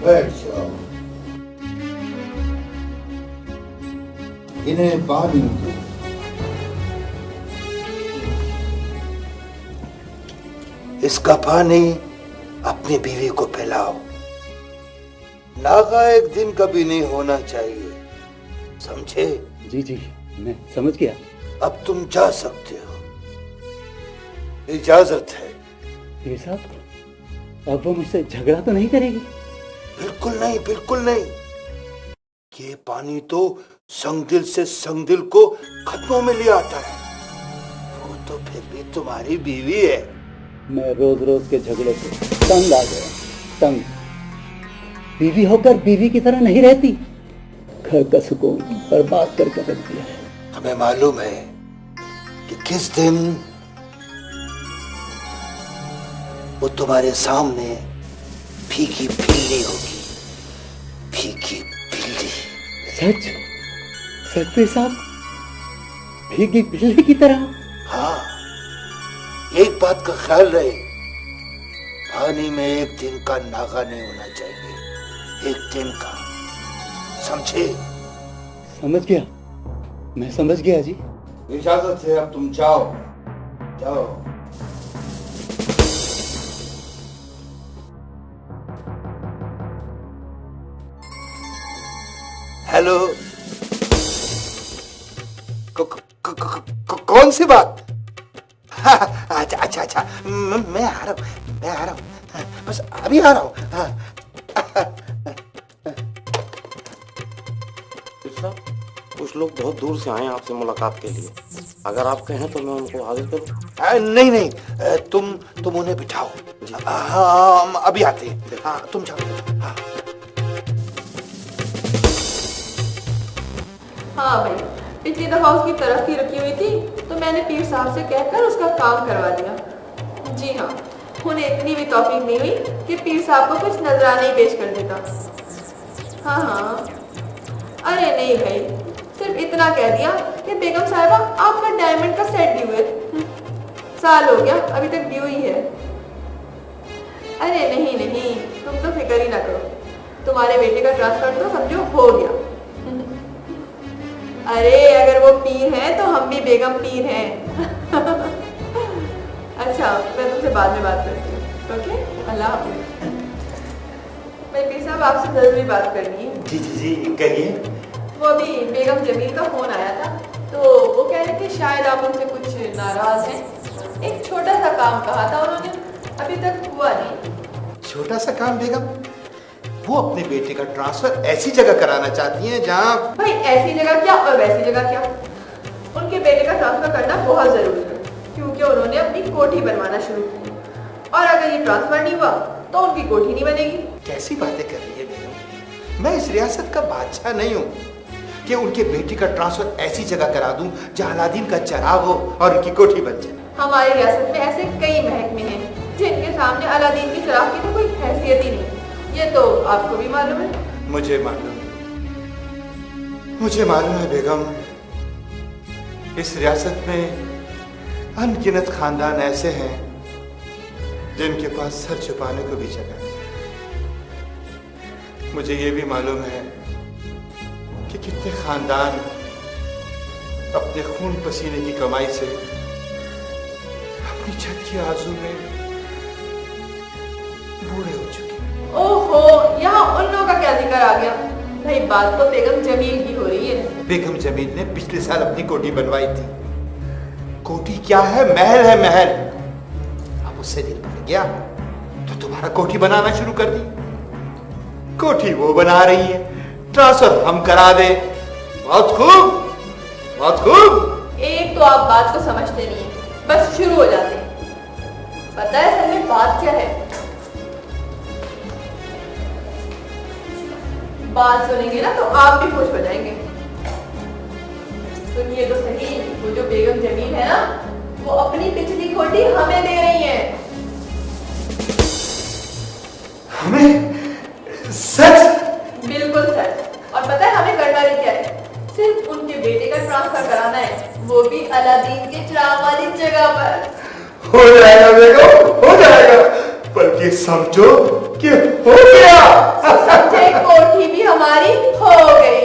बैठ जाओ। इन्हें पानी दो। इसका पानी अपनी बीवी को पिलाओ। नागा एक दिन कभी नहीं होना चाहिए, समझे? जी जी, मैं समझ गया। अब तुम जा सकते हो, इजाजत है। पीर साहब, अब वो मुझसे झगड़ा तो नहीं करेगी? बिल्कुल नहीं, बिल्कुल नहीं। ये पानी तो संगदिल से संगदिल को खत्मों में ले आता है। वो तो फिर भी तुम्हारी बीवी है। मैं रोज रोज के झगड़े से तंग आ गया, तंग। बीवी होकर बीवी की तरह नहीं रहती। घर का सुकून बर्बाद करके रख दिया है। हमें मालूम है कि किस दिन वो तुम्हारे सामने फीकी बिल्ली होगी, फीकी बिल्ली। सच? सच पीर साहब? फीकी बिल्ली की तरह? हाँ, एक बात का ख्याल रहे, पानी में एक दिन का नागा नहीं होना चाहिए, एक दिन का, समझे? समझ गया, मैं समझ गया जी। इजाजत है, अब तुम जाओ, जाओ। हेलो, कौन सी बात? अच्छा अच्छा अच्छा, मैं आ रहा हूँ, मैं आ रहा हूँ, बस अभी आ रहा हूँ। कुछ लोग बहुत दूर से आए हैं आपसे मुलाकात के लिए। अगर आप कहें तो मैं उनको हाजिर करूं? नहीं नहीं, तुम उन्हें बिठाओ। हाँ, हम अभी आते हैं। हाँ, तुम जाओ। हाँ हाँ भाई, पिछली दफा उसकी तरक्की रखी हुई थी तो मैंने पीर साहब से कहकर उसका काम करवा दिया। जी हाँ, उन्हें इतनी भी तौफीक नहीं हुई कि पीर साहब को कुछ नजराना ही पेश कर देता। हाँ हाँ, अरे नहीं भाई, सिर्फ इतना कह दिया कि बेगम साहिबा आपका डायमंड का सेट ड्यू है। साल हो गया, अभी तक ड्यू ही है। अरे नहीं नहीं, तुम तो फिक्र ही ना करो, तुम्हारे बेटे का ट्रांसफर तो समझो हो गया। अरे अगर वो पीर हैं तो हम भी बेगम पीर हैं। अच्छा, मैं तुमसे बाद में बात करती हूँ। ओके, अल्लाह हाफ़िज़। मैं पीर साहब आपसे जरूरी बात करनी है। जी जी जी, कहिए। वो अभी बेगम जमील का फोन आया था, तो वो कह रहे थे शायद आप उनसे कुछ नाराज हैं। एक छोटा सा काम कहा था उन्होंने, अभी तक हुआ नहीं। छोटा सा काम बेगम? वो अपने बेटे का ट्रांसफर ऐसी जगह कराना चाहती हैं जहाँ... भाई ऐसी जगह क्या और वैसी जगह क्या, उनके बेटे का ट्रांसफर करना बहुत जरूरी है, क्योंकि उन्होंने अपनी कोठी बनवाना शुरू की, और अगर ये ट्रांसफर नहीं हुआ तो उनकी कोठी नहीं बनेगी। कैसी बातें कर रही है बेगम? मैं इस रियासत का बादशाह नहीं हूँ कि उनके बेटे का ट्रांसफर ऐसी जगह करा दूं जहाँ अलादीन का चिराग हो और उनकी कोठी बन जाए। हमारी रियासत में ऐसे कई महकमे हैं जिनके सामने अलादीन के चिराग की तो कोई हैसियत ही नहीं। ये तो आपको भी मालूम है। मुझे मालूम है बेगम। इस रियासत में अनगिनत खानदान ऐसे हैं जिनके पास सर छुपाने को भी जगह है। मुझे ये भी मालूम है कि कितने खानदान अपने खून पसीने की कमाई से अपनी छत की आरज़ू में बूढ़े हो चुके हैं। ओहो, यहाँ उन लोगों का क्या जिक्र आ गया? भाई बात तो बेगम जमील की हो रही है। बेगम जमील ने पिछले साल अपनी कोठी बनवाई थी। कोठी क्या है, महल है, महल। अब उससे दिल भर गया तो दोबारा कोठी बनाना शुरू कर दी। कोठी वो बना रही है, ट्रांसफर हम करा दे। बहुत खूब, बहुत खूब। एक तो आप बात को समझते नहीं है, बस शुरू हो जाते हैं। पता है असल में बात क्या है? बात सुनेंगे ना तो आप भी खुश हो जाएंगे। सुनिए तो सही, वो जो बेगम जमील है ना, वो अपनी पिछली कोठी हमें दे रही है। हमें? सच? बिल्कुल सच। और पता है हमें करना भी क्या है? सिर्फ उनके बेटे का ट्रांसफर कराना है, वो भी अलादीन के चिराग वाली जगह पर। हो जाएगा बेगम, हो जाएगा। बल्कि समझो कि हो गया। समझे कोठी भी हमारी हो गई।